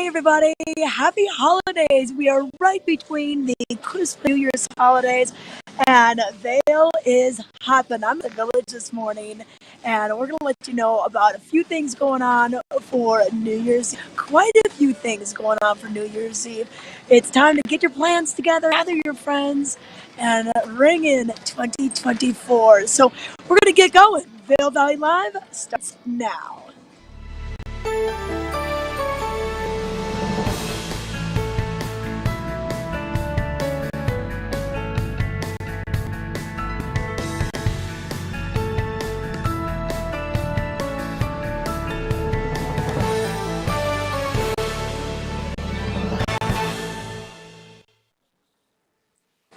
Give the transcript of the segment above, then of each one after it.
everybody. Happy holidays. We are right between the Christmas New Year's holidays, and Vail is hopping. I'm in the village this morning, and we're going to let you know about a few things going on for New Year's Eve. Quite a few things going on for New Year's Eve. It's time to get your plans together, gather your friends, and ring in 2024. So we're going to get going. Vail Valley Live starts now.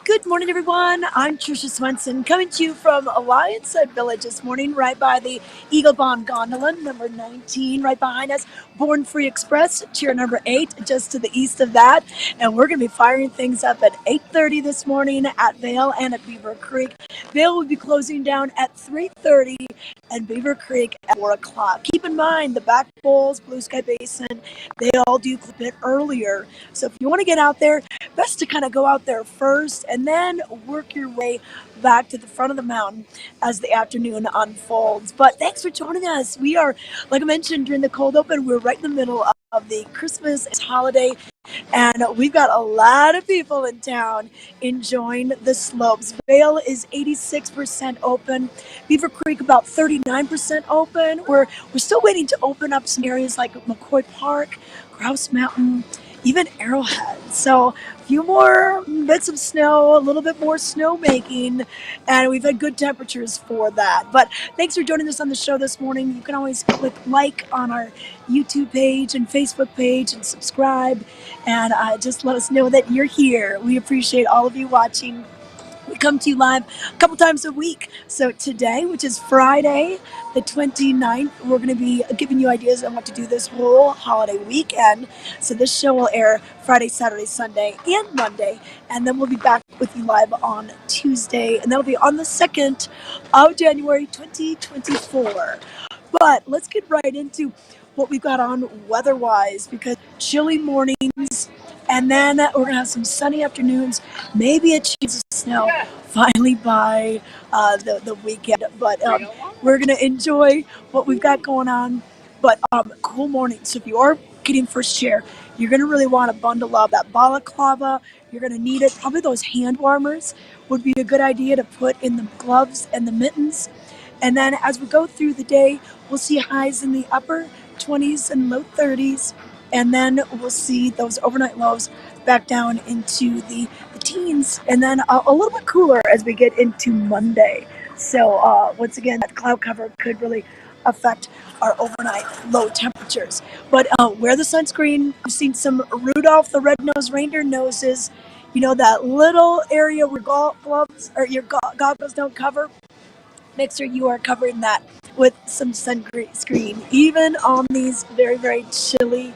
Good morning, everyone. I'm Trisha Swenson, coming to you from Alliance Village this morning, right by the Eagle Bond Gondola, number 19, right behind us. Born Free Express, chair number 8, just to the east of that. And we're going to be firing things up at 8:30 this morning at Vail and at Beaver Creek. Vail will be closing down at 3:30 and Beaver Creek at 4 o'clock. Keep in mind, the back bowls, Blue Sky Basin, they all do a bit earlier. So if you want to get out there, best to kind of go out there first and then work your way back to the front of the mountain as the afternoon unfolds. But thanks for joining us. We are, like I mentioned during the cold open, we're right in the middle of the Christmas holiday, and we've got a lot of people in town enjoying the slopes. Vail is 86% open. Beaver Creek about 39% open. We're still waiting to open up some areas like McCoy Park, Grouse Mountain, even Arrowhead. So a few more bits of snow, a little bit more snowmaking, and we've had good temperatures for that. But thanks for joining us on the show this morning. You can always click like on our YouTube page and Facebook page and subscribe, and just let us know that you're here. We appreciate all of you watching. We come to you live a couple times a week. So today, which is Friday, the 29th, we're going to be giving you ideas on what to do this whole holiday weekend. So this show will air Friday, Saturday, Sunday, and Monday. And then we'll be back with you live on Tuesday. And that'll be on the 2nd of January, 2024. But let's get right into what we've got on weather-wise, because chilly mornings, and then we're going to have some sunny afternoons, maybe a chance of snow finally by the weekend. But we're going to enjoy what we've got going on. But cool mornings. So if you are getting first chair, you're going to really want to bundle up that balaclava. You're going to need it. Probably those hand warmers would be a good idea to put in the gloves and the mittens. And then as we go through the day, we'll see highs in the upper 20s and low 30s. And then we'll see those overnight lows back down into the teens. And then a little bit cooler as we get into Monday. So once again, that cloud cover could really affect our overnight low temperatures. But wear the sunscreen. I've seen some Rudolph the Red-Nosed Reindeer noses. You know, that little area where gloves or your goggles don't cover. Make sure you are covering that with some sunscreen, even on these very, very chilly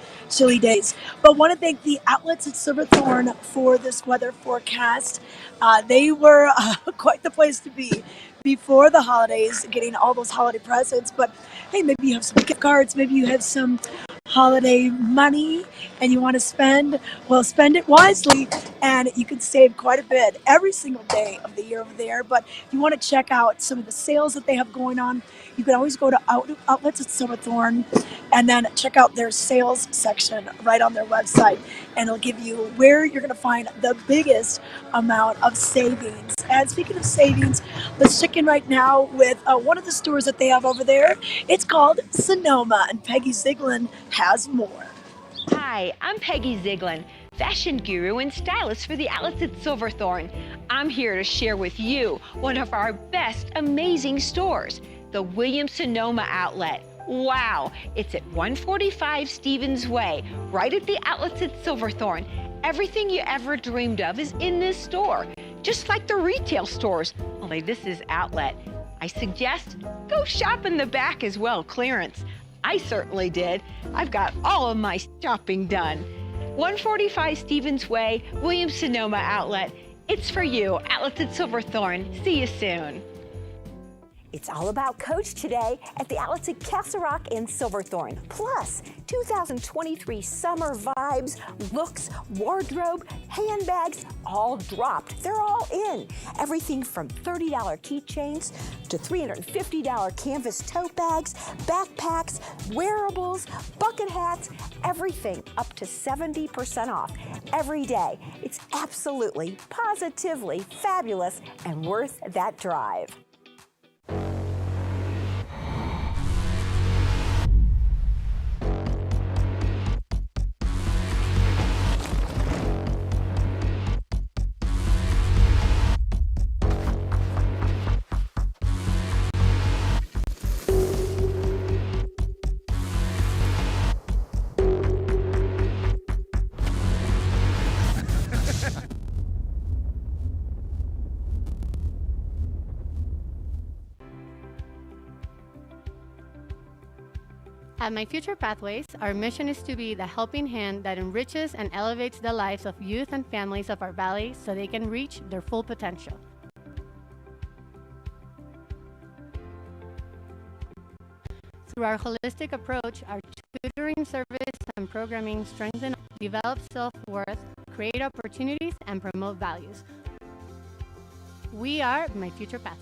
days. But want to thank the outlets at Silverthorne for this weather forecast. They were quite the place to be before the holidays, getting all those holiday presents. But hey, maybe you have some gift cards, maybe you have some holiday money and you want to spend, well, spend it wisely, and you can save quite a bit every single day of the year over there. But if you want to check out some of the sales that they have going on, you can always go to outlets at Silverthorne and then check out their sales section right on their website, and it'll give you where you're going to find the biggest amount of savings. And speaking of savings, let's check in right now with one of the stores that they have over there. It's called Sonoma, and Peggy Ziegler has more. Hi, I'm Peggy Ziegler, fashion guru and stylist for the outlets at Silverthorne. I'm here to share with you one of our best amazing stores, the Williams-Sonoma outlet. Wow, it's at 145 Stevens Way, right at the outlets at Silverthorne. Everything you ever dreamed of is in this store, just like the retail stores, only this is outlet. I suggest go shop in the back as well, clearance. I certainly did. I've got all of my shopping done. 145 Stevens Way, Williams-Sonoma outlet. It's for you, outlets at Silverthorne. See you soon. It's all about Coach today at the outlets at Castle Rock and Silverthorne. Plus, 2023 summer vibes, looks, wardrobe, handbags, all dropped. They're all in. Everything from $30 keychains to $350 canvas tote bags, backpacks, wearables, bucket hats, everything up to 70% off every day. It's absolutely, positively fabulous and worth that drive. At My Future Pathways, our mission is to be the helping hand that enriches and elevates the lives of youth and families of our valley so they can reach their full potential. Through our holistic approach, our tutoring service and programming strengthen, develop self-worth, create opportunities, and promote values. We are My Future Pathways.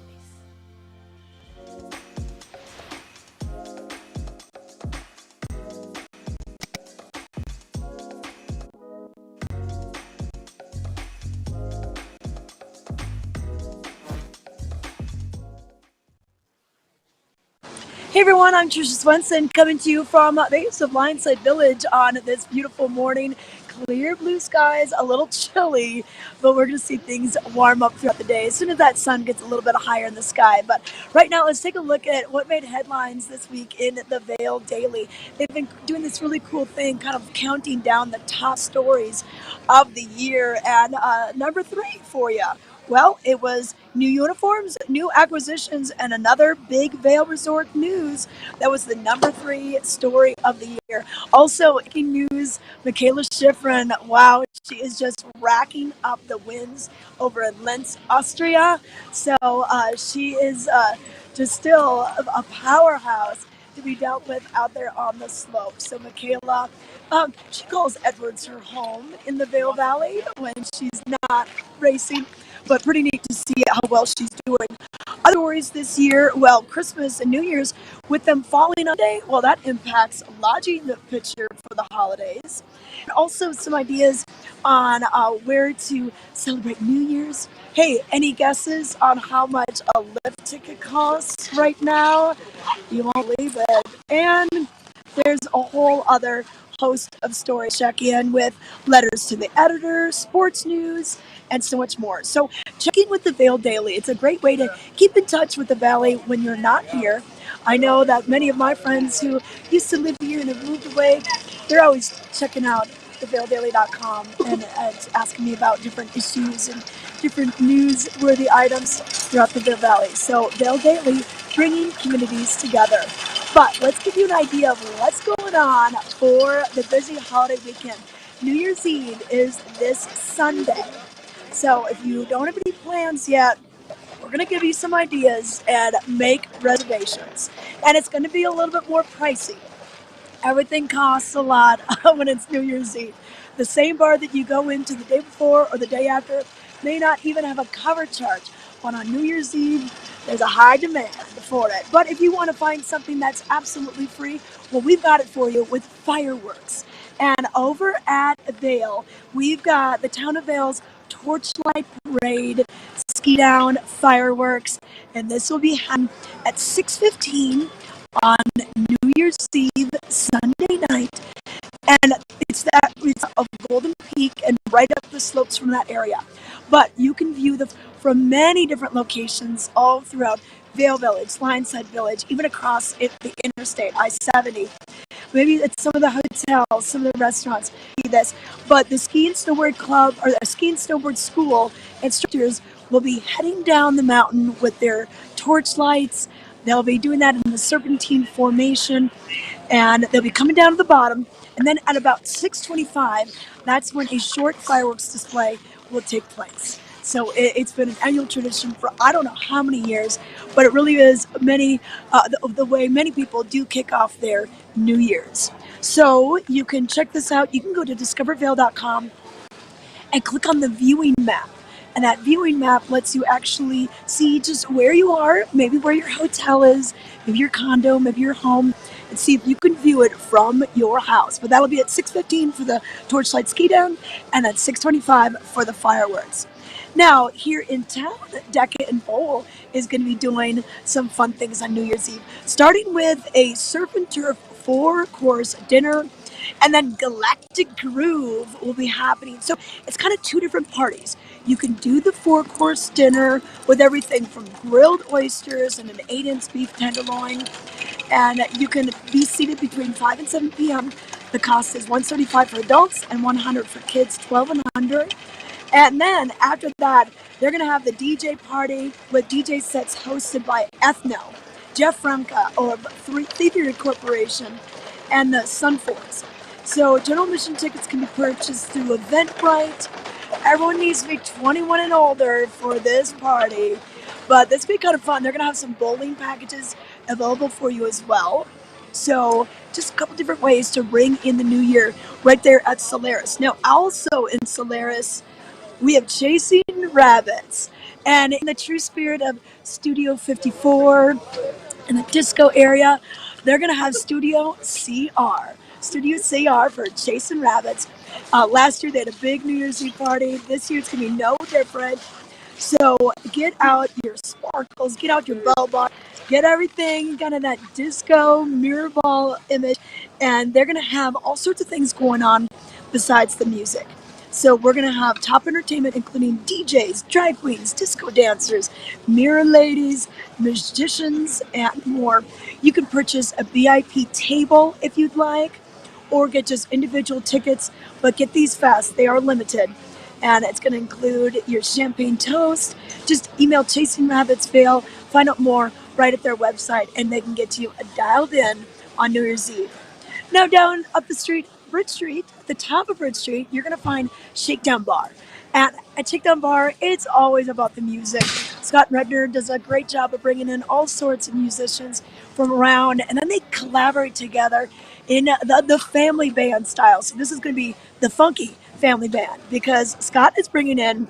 Hey everyone, I'm Trisha Swenson coming to you from the base of Lionside Village on this beautiful morning. Clear blue skies, a little chilly, but we're going to see things warm up throughout the day as soon as that sun gets a little bit higher in the sky. But right now, let's take a look at what made headlines this week in the Vail Daily. They've been doing this really cool thing, kind of counting down the top stories of the year. And number 3 for you. Well, it was new uniforms, new acquisitions, and another big Vail Resort news. That was the number 3 story of the year. Also, in news, Michaela Schifrin, wow, she is just racking up the wins over in Linz, Austria. So she is just still a powerhouse to be dealt with out there on the slope. So Michaela, she calls Edwards her home in the Vail Valley when she's not racing, but pretty neat to see how well she's doing. Other stories this year, well, Christmas and New Year's, with them falling on a day, well, that impacts lodging the picture for the holidays. And also some ideas on where to celebrate New Year's. Hey, any guesses on how much a lift ticket costs right now? You won't believe it. And there's a whole other host of stories. Check in with letters to the editor, sports news, and so much more. So check in with the Vail Daily. It's a great way to keep in touch with the Valley when you're not here. I know that many of my friends who used to live here and have moved away, they're always checking out thevaildaily.com and asking me about different issues and different newsworthy items throughout the Vail Valley. So Vail Daily, bringing communities together. But let's give you an idea of what's going on for the busy holiday weekend. New Year's Eve is this Sunday. So if you don't have any plans yet, we're going to give you some ideas and make reservations. And it's going to be a little bit more pricey. Everything costs a lot when it's New Year's Eve. The same bar that you go into the day before or the day after may not even have a cover charge. But on New Year's Eve, there's a high demand for it. But if you want to find something that's absolutely free, well, we've got it for you with fireworks. And over at Vail, we've got the Town of Vail's Torchlight Parade, ski down, fireworks, and this will be happening at 6:15 on New Year's Eve, Sunday night. And it's a Golden Peak and right up the slopes from that area. But you can view them from many different locations all throughout Vail Village, Lionside Village, even across the interstate, I-70. Maybe at some of the hotels, some of the restaurants see this. But the Ski and Snowboard Club or the Ski and Snowboard School instructors will be heading down the mountain with their torch lights. They'll be doing that in the serpentine formation, and they'll be coming down to the bottom. And then at about 6:25, that's when a short fireworks display will take place. So it's been an annual tradition for I don't know how many years, but it really is the way many people do kick off their New Year's. So you can check this out. You can go to discovervail.com and click on the viewing map. And that viewing map lets you actually see just where you are, maybe where your hotel is, maybe your condo, maybe your home, and see if you can view it from your house. But that'll be at 6:15 for the torchlight ski down and at 6:25 for the fireworks. Now, here in town, Decca and Bowl is going to be doing some fun things on New Year's Eve, starting with a surf and turf four-course dinner, and then Galactic Groove will be happening. So it's kind of two different parties. You can do the four-course dinner with everything from grilled oysters and an 8-inch beef tenderloin, and you can be seated between 5 and 7 p.m. The cost is $175 for adults and $100 for kids 12 and under. And then after that, they're going to have the DJ party with DJ sets hosted by Ethno, Jeff Remka of Theater Corporation, and the Sunforce. So general admission tickets can be purchased through Eventbrite. Everyone needs to be 21 and older for this party. But this will be kind of fun. They're going to have some bowling packages available for you as well. So just a couple different ways to ring in the new year right there at Solaris. Now, also in Solaris, we have Chasing Rabbits. And in the true spirit of Studio 54 in the disco area, they're going to have Studio CR. Studio CR for Chasing Rabbits. Last year they had a big New Year's Eve party. This year it's going to be no different. So get out your sparkles, get out your bell bar, get everything kind of that disco mirror ball image, and they're gonna have all sorts of things going on besides the music. So we're gonna have top entertainment, including DJs, drag queens, disco dancers, mirror ladies, magicians, and more. You can purchase a VIP table if you'd like, or get just individual tickets, but get these fast, they are limited. And it's going to include your champagne toast. Just email Chasing Rabbits Vail, find out more right at their website, and they can get you dialed in on New Year's Eve. Now, down up the street, Bridge Street, at the top of Bridge Street, you're going to find Shakedown Bar. And at Shakedown Bar, it's always about the music. Scott Redner does a great job of bringing in all sorts of musicians from around, and then they collaborate together in the family band style. So this is going to be the funky family band because Scott is bringing in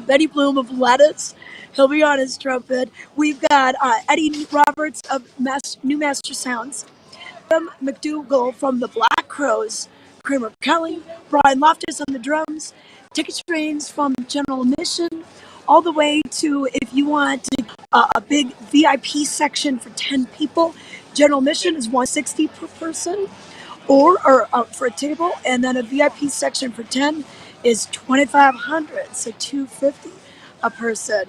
Betty Bloom of Lettuce. He'll be on his trumpet. We've got Eddie Roberts of New Master Sounds, Tim McDougall from the Black Crows, Kramer Kelly, Brian Loftus on the drums. Tickets range from general admission all the way to if you want a big VIP section for 10 people. General admission is $160 per person, or for a table, and then a VIP section for 10 is $2,500, so $250 a person.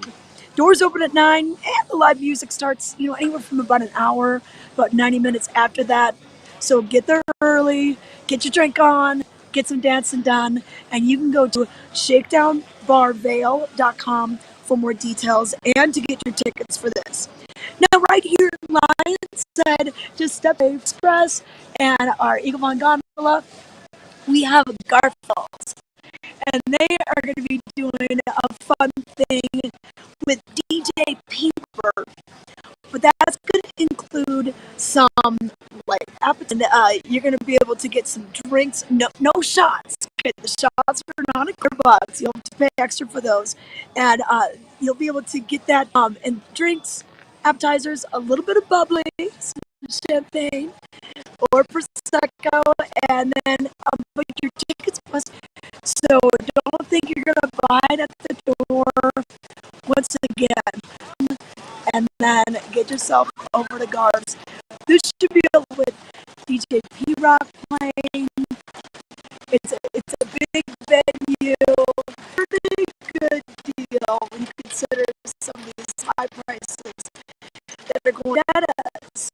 Doors open at 9, and the live music starts, anywhere from about an hour, about 90 minutes after that. So get there early, get your drink on, get some dancing done, and you can go to shakedownbarvail.com for more details and to get your tickets for this. Now, right here in Lions said, just step Express and our Eagle Von Gondola, we have Garfields, and they are going to be doing a fun thing with DJ Peeper, but that's going to include some like appetite. You're going to be able to get some drinks, no shots. Okay, the shots are not $100. You'll have to pay extra for those, and you'll be able to get that and drinks, appetizers, a little bit of bubbly, some champagne or prosecco, and then but your tickets must. So don't think you're gonna buy it at the door once again, and then get yourself over to Garbs. This should be with DJ P Rock playing. It's a big venue, pretty good deal when you consider some of these high prices that are going at us.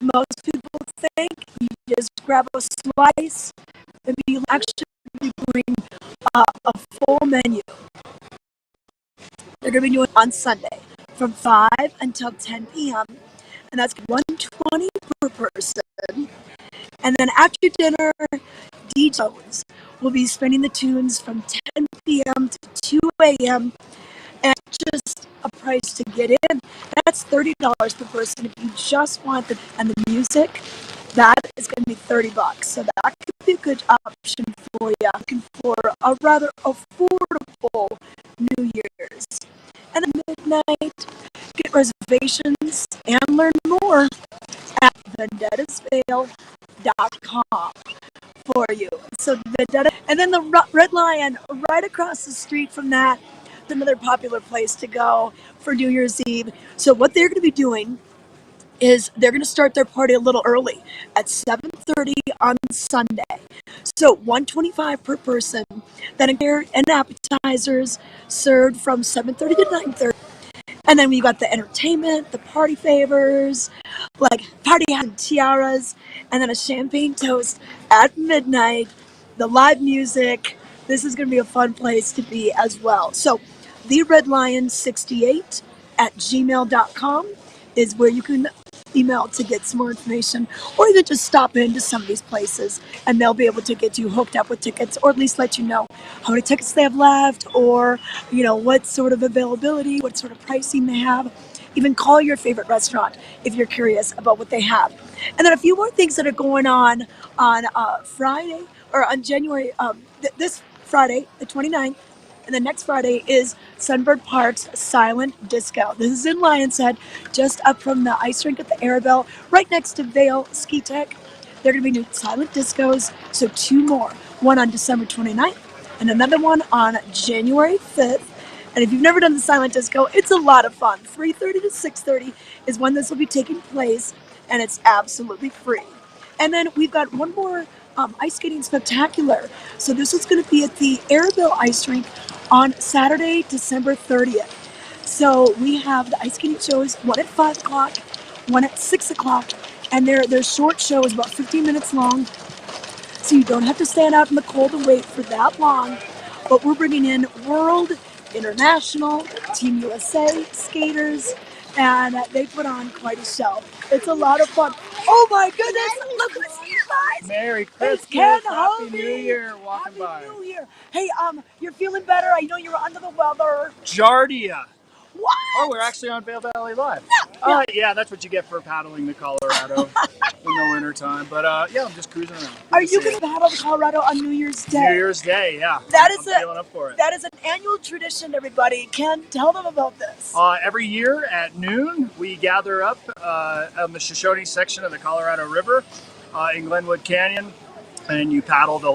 Most people think you just grab a slice and you actually bring a full menu. They're going to be doing on Sunday from 5 until 10 p.m. and that's $120 per person. And then after dinner, DJs will be spinning the tunes from 10 p.m. to 2 a.m. and just a price to get in. That's $30 per person if you just want the music. That is going to be $30, so that could be a good option for you. Looking for a rather affordable New Year's. And at midnight, get reservations and learn more at vendettasvail.com for you. So Vendetta, and then the Red Lion right across the street from that. Another popular place to go for New Year's Eve. So what they're going to be doing is they're going to start their party a little early at 7:30 on Sunday. So $125 per person. Then again, and appetizers served from 7:30 to 9:30. And then we got the entertainment, the party favors, like party hats and tiaras, and then a champagne toast at midnight, the live music. This is going to be a fun place to be as well. So, the Red Lion 68 at gmail.com is where you can email to get some more information, or even just stop into some of these places and they'll be able to get you hooked up with tickets, or at least let you know how many tickets they have left, or what sort of availability, what sort of pricing they have. Even call your favorite restaurant if you're curious about what they have. And then a few more things that are going on Friday, or on January, this Friday the 29th, and the next Friday is Sunbird Park's Silent Disco. This is in Lion's Head, just up from the ice rink at the Arabelle, right next to Vail Ski Tech. They're going to be doing silent discos, so two more. One on December 29th, and another one on January 5th. And if you've never done the silent disco, it's a lot of fun. 3:30 to 6:30 is when this will be taking place, and it's absolutely free. And then we've got one more ice skating spectacular. So this is going to be at the Arabelle Ice Rink on Saturday, December 30th. So we have the ice skating shows, one at 5 o'clock, one at 6 o'clock, and their short show is about 15 minutes long. So you don't have to stand out in the cold and wait for that long. But we're bringing in world, international, Team USA skaters, and they put on quite a show. It's a lot of fun. Oh my goodness, look who's here, guys. Merry Christmas, It's Ken Happy Hovey. New Year, walking by. Happy New Year. Hey, you're feeling better? I know you were under the weather. Giardia. What? Oh, we're actually on Vail Valley Live. Yeah. Yeah, that's what you get for paddling the Colorado in the wintertime. But yeah, I'm just cruising around. Good Are to you see going to paddle the Colorado on New Year's Day? New Year's Day, yeah. That I'm is feeling up for it. That is an annual tradition, everybody. Ken, tell them about this. Every year at noon, we gather up on the Shoshone section of the Colorado River in Glenwood Canyon, and you paddle the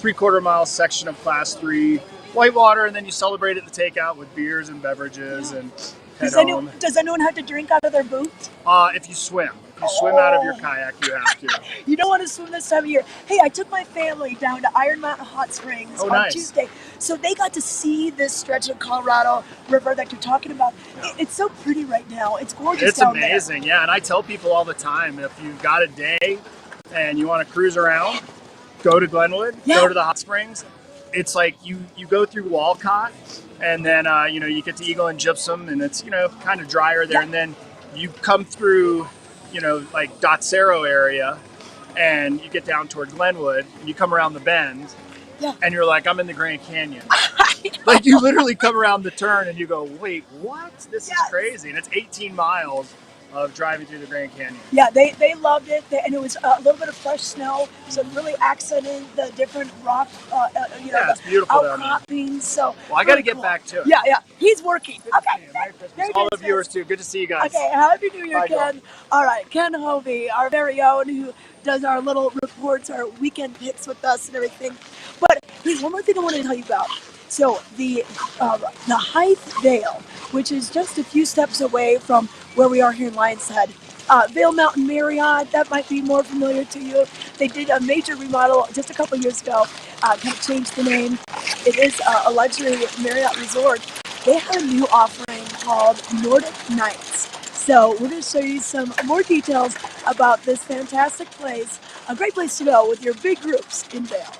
3/4 mile section of Class 3 whitewater, and then you celebrate at the takeout with beers and beverages and head home. Does anyone have to drink out of their boot? If you swim. If you swim out of your kayak, you have to. You don't want to swim this time of year. Hey, I took my family down to Iron Mountain Hot Springs on nice. Tuesday. So they got to see this stretch of Colorado River that you're talking about. Yeah. It's so pretty right now. It's gorgeous. It's amazing, yeah. And I tell people all the time, if you've got a day and you want to cruise around, go to Glenwood, go to the hot springs. It's like you go through Walcott, and then you get to Eagle and Gypsum, and it's kind of drier there, and then you come through Dotsero area, and you get down toward Glenwood, and you come around the bend, and you're like, I'm in the Grand Canyon. Like, you literally come around the turn and you go, wait, what? This is crazy. And it's 18 miles of driving through the Grand Canyon. Yeah, they loved it, and it was a little bit of fresh snow, so it really accented the different rock, it's beautiful down there. Outcroppings. So, well, I got to get back to it. Yeah, he's working. Okay. Merry Christmas. All the viewers too. Good to see you guys. Okay, Happy New Year, Bye, Ken. All right, Ken Hovey, our very own, who does our little reports, our weekend picks with us and everything. But here's one more thing I want to tell you about. So the Hythe Vail, which is just a few steps away from where we are here in Lion's Head, Vail Mountain Marriott, that might be more familiar to you. They did a major remodel just a couple years ago, kind of changed the name. It is a luxury Marriott resort. They have a new offering called Nordic Nights. So we're going to show you some more details about this fantastic place, a great place to go with your big groups in Vail.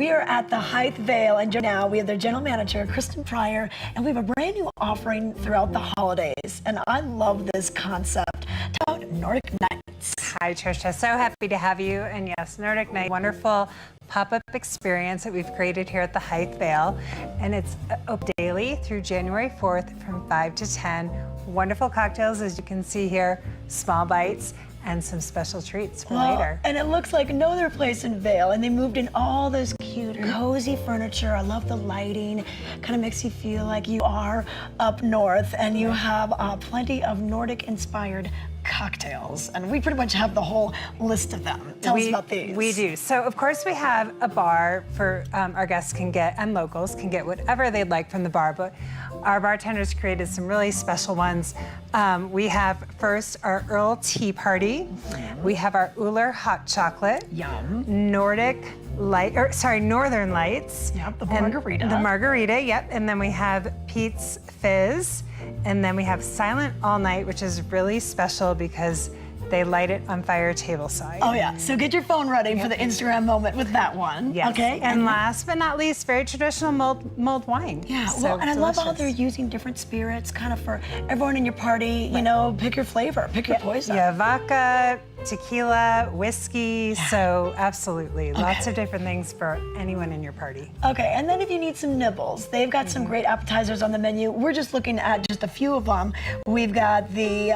we are at the Vail, and now we have their general manager, Kristen Pryor, and we have a brand new offering throughout the holidays. And I love this concept. Talk about Nordic Nights. Hi, Tricia. So happy to have you. And yes, Nordic Night, wonderful pop-up experience that we've created here at the Vail. And it's open daily through January 4th from 5 to 10. Wonderful cocktails, as you can see here, small bites, and some special treats for later. And it looks like no other place in Vail, and they moved in all this cute, cozy furniture. I love the lighting. Kind of makes you feel like you are up north, and you have plenty of Nordic-inspired cocktails, and we pretty much have the whole list of them. Tell us about these. We do. So of course we have a bar for our guests can get, and locals can get whatever they'd like from the bar, but our bartenders created some really special ones. We have first our Earl Tea Party. We have our Uller Hot Chocolate. Yum. Northern Lights. Yep, the margarita. The margarita, yep. And then we have Pete's Fizz. And then we have Silent All Night, which is really special because they light it on fire tableside. Oh yeah, so get your phone ready for the Instagram moment with that one. Yes. Okay. And last but not least, very traditional mulled wine. Yeah, So well, and I love how delicious. they're using different spirits, kind of for everyone in your party, you know, pick your flavor, pick your poison. Yeah, vodka, tequila, whiskey, so absolutely. Lots of different things for anyone in your party. Okay, and then if you need some nibbles, they've got some great appetizers on the menu. We're just looking at just a few of them. We've got the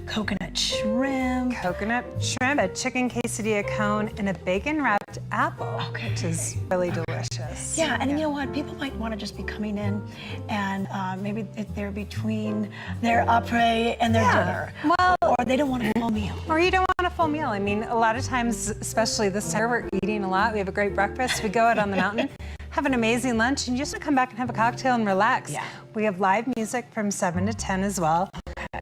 coconut shrimp. Coconut shrimp, a chicken quesadilla cone, and a bacon-wrapped apple, which is really delicious. Yeah, and you know what? People might want to just be coming in and maybe if they're between their après and their dinner. Well, or they don't want a full meal. or you don't want a full meal. I mean, a lot of times, especially this time, we're eating a lot. We have a great breakfast. We go out on the mountain, have an amazing lunch, and you just want to come back and have a cocktail and relax. Yeah. We have live music from 7 to 10 as well.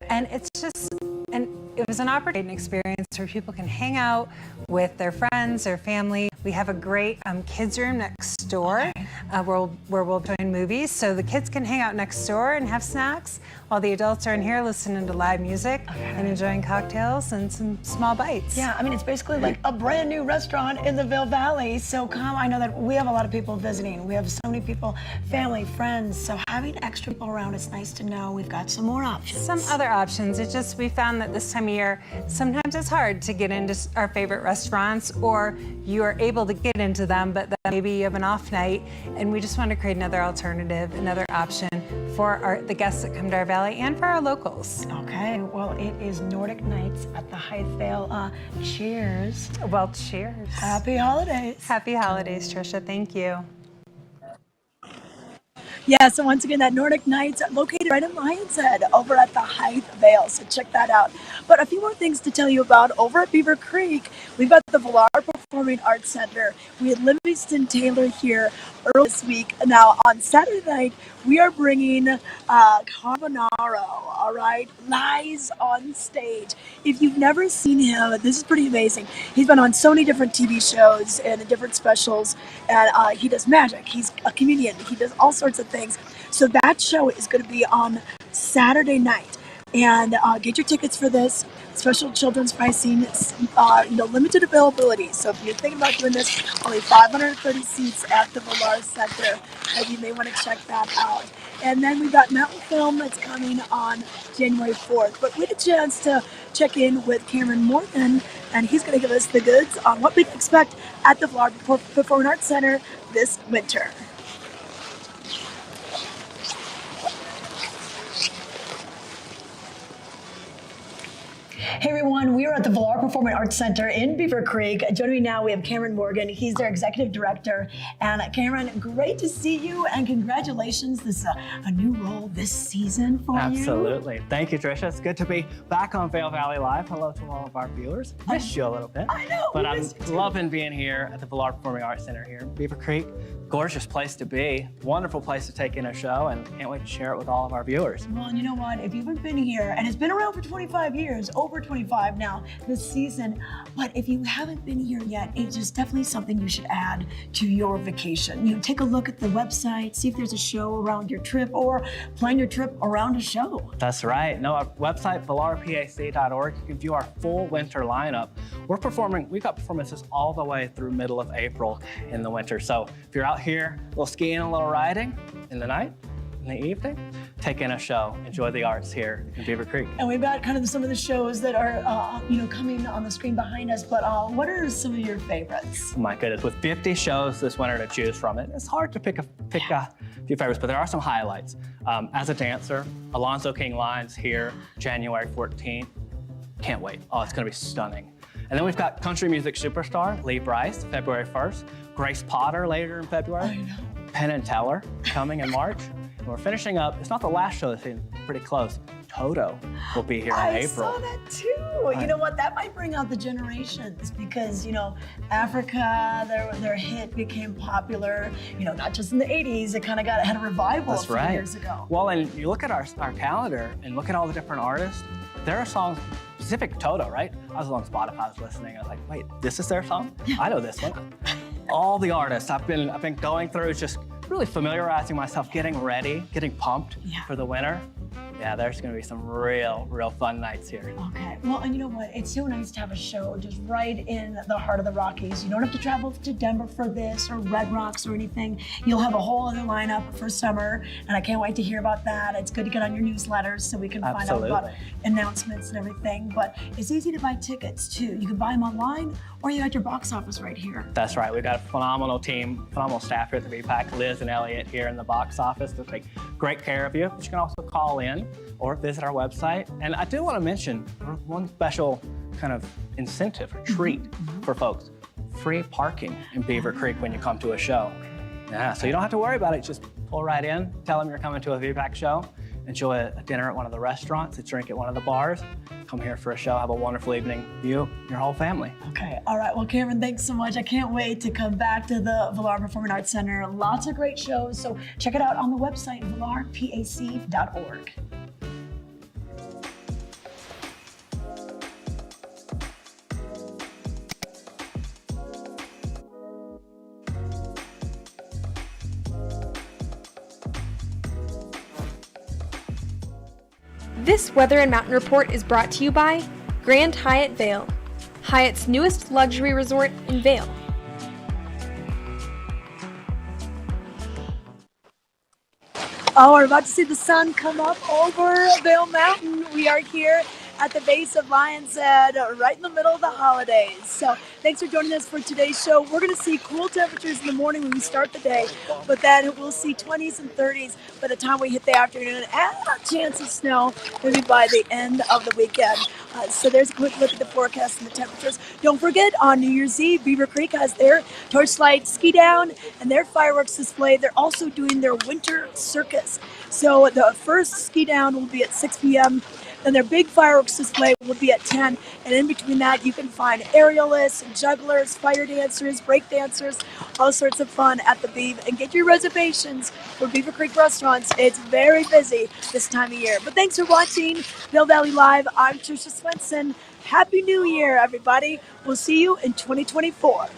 And it's just, and it was an opportunity experience where people can hang out with their friends or family. We have a great kids room next door where we'll join movies. So the kids can hang out next door and have snacks while the adults are in here listening to live music and enjoying cocktails and some small bites. Yeah, I mean, it's basically like a brand new restaurant in the Vail Valley. So come, I know that we have a lot of people visiting. We have so many people, family, friends. So having extra people around, it's nice to know we've got some more options. Some other options. It's just we found that this time of year, sometimes it's hard to get into our favorite restaurants, or you are able to get into them, but then maybe you have an off night, and we just want to create another alternative, another option for the guests that come to our valley and for our locals. Okay, well, it is Nordic Nights at the Vail. Cheers. Well, cheers. Happy holidays. Happy holidays, Tricia. Thank you. Yeah, so once again, that Nordic Nights located right in Lion's Head over at the Vail, so check that out. But a few more things to tell you about over at Beaver Creek. We've got the Villar Performing Arts Center. We had Livingston Taylor here early this week. Now, on Saturday night, we are bringing Carbonaro, all right? Lies on stage. If you've never seen him, this is pretty amazing. He's been on so many different TV shows and different specials, and he does magic. He's a comedian. He does all sorts of things. So that show is going to be on Saturday night. And get your tickets for this. Special children's pricing, limited availability. So if you're thinking about doing this, only 530 seats at the Villar Center, and you may want to check that out. And then we've got Mountain Film that's coming on January 4th. But we had a chance to check in with Cameron Morgan, and he's going to give us the goods on what we can expect at the Villar Performing Arts Center this winter. Hey everyone, we are at the Villar Performing Arts Center in Beaver Creek. Joining me now, we have Cameron Morgan. He's their executive director. And Cameron, great to see you, and congratulations. This is a new role this season for you. Absolutely. Thank you, Tricia. It's good to be back on Vail Valley Live. Hello to all of our viewers. Missed you a little bit. I know. But we I'm missed you too. loving being here at the Villar Performing Arts Center here in Beaver Creek. gorgeous place to be, wonderful place to take in a show, and can't wait to share it with all of our viewers. Well, and you know what? If you haven't been here, and it's been around for 25 years, over 25 now this season, but if you haven't been here yet, it's just definitely something you should add to your vacation. You know, take a look at the website, see if there's a show around your trip, or plan your trip around a show. That's right. No, our website, vailrpac.org, you can view our full winter lineup. We've got performances all the way through middle of April in the winter. So if you're out here, a little skiing, a little riding in the night, in the evening, take in a show, enjoy the arts here in Beaver Creek. And we've got kind of some of the shows that are, coming on the screen behind us, but what are some of your favorites? Oh my goodness, with 50 shows this winter to choose from, it's hard to pick a few favorites, but there are some highlights. As a dancer, Alonzo King Line's here January 14th. Can't wait. Oh, it's gonna be stunning. And then we've got country music superstar Lee Brice, February 1st. Grace Potter later in February. I know. Penn and Teller coming in March. And we're finishing up, it's not the last show this season, pretty close. Toto will be here in April. I saw that too. Right. You know what? That might bring out the generations because, Africa, their hit became popular, not just in the 80s. It kind of had a revival a few years ago. Well, and you look at our calendar and look at all the different artists. There are songs specific to Toto, right? I was on Spotify, I was listening. I was like, wait, this is their song? I know this one. All the artists I've been going through, just really familiarizing myself, getting ready, getting pumped for the winter. Yeah, there's gonna be some real fun nights here. Okay, well, and you know what? It's so nice to have a show just right in the heart of the Rockies. You don't have to travel to Denver for this or Red Rocks or anything. You'll have a whole other lineup for summer, and I can't wait to hear about that. It's good to get on your newsletters so we can find out about announcements and everything, but it's easy to buy tickets too. You can buy them online or you got your box office right here. That's right, we've got a phenomenal team, phenomenal staff here at the VPAC, Liz and Elliot here in the box office to take great care of you. But you can also call in or visit our website. And I do want to mention one special kind of incentive or treat for folks. Free parking in Beaver Creek when you come to a show. Yeah, so you don't have to worry about it. Just pull right in, tell them you're coming to a VPAC show, enjoy a dinner at one of the restaurants, a drink at one of the bars, come here for a show, have a wonderful evening, you, your whole family. Okay, all right, well, Cameron, thanks so much. I can't wait to come back to the Vail Performing Arts Center. Lots of great shows, so check it out on the website, vailrpac.org. This Weather and Mountain Report is brought to you by Grand Hyatt Vail, Hyatt's newest luxury resort in Vail. Oh, we're about to see the sun come up over Vail Mountain. We are here at the base of Lion's Head, right in the middle of the holidays. So thanks for joining us for today's show. We're going to see cool temperatures in the morning when we start the day, but then we'll see 20s and 30s by the time we hit the afternoon, and a chance of snow maybe by the end of the weekend. So there's a quick look at the forecast and the temperatures. Don't forget, on New Year's Eve, Beaver Creek has their Torchlight Ski Down and their fireworks display. They're also doing their winter circus. So the first ski down will be at 6 p.m. Then their big fireworks display will be at 10. And in between that, you can find aerialists, jugglers, fire dancers, break dancers, all sorts of fun at the Beav. And get your reservations for Beaver Creek restaurants. It's very busy this time of year. But thanks for watching Vail Valley Live. I'm Trisha Swenson. Happy New Year, everybody. We'll see you in 2024.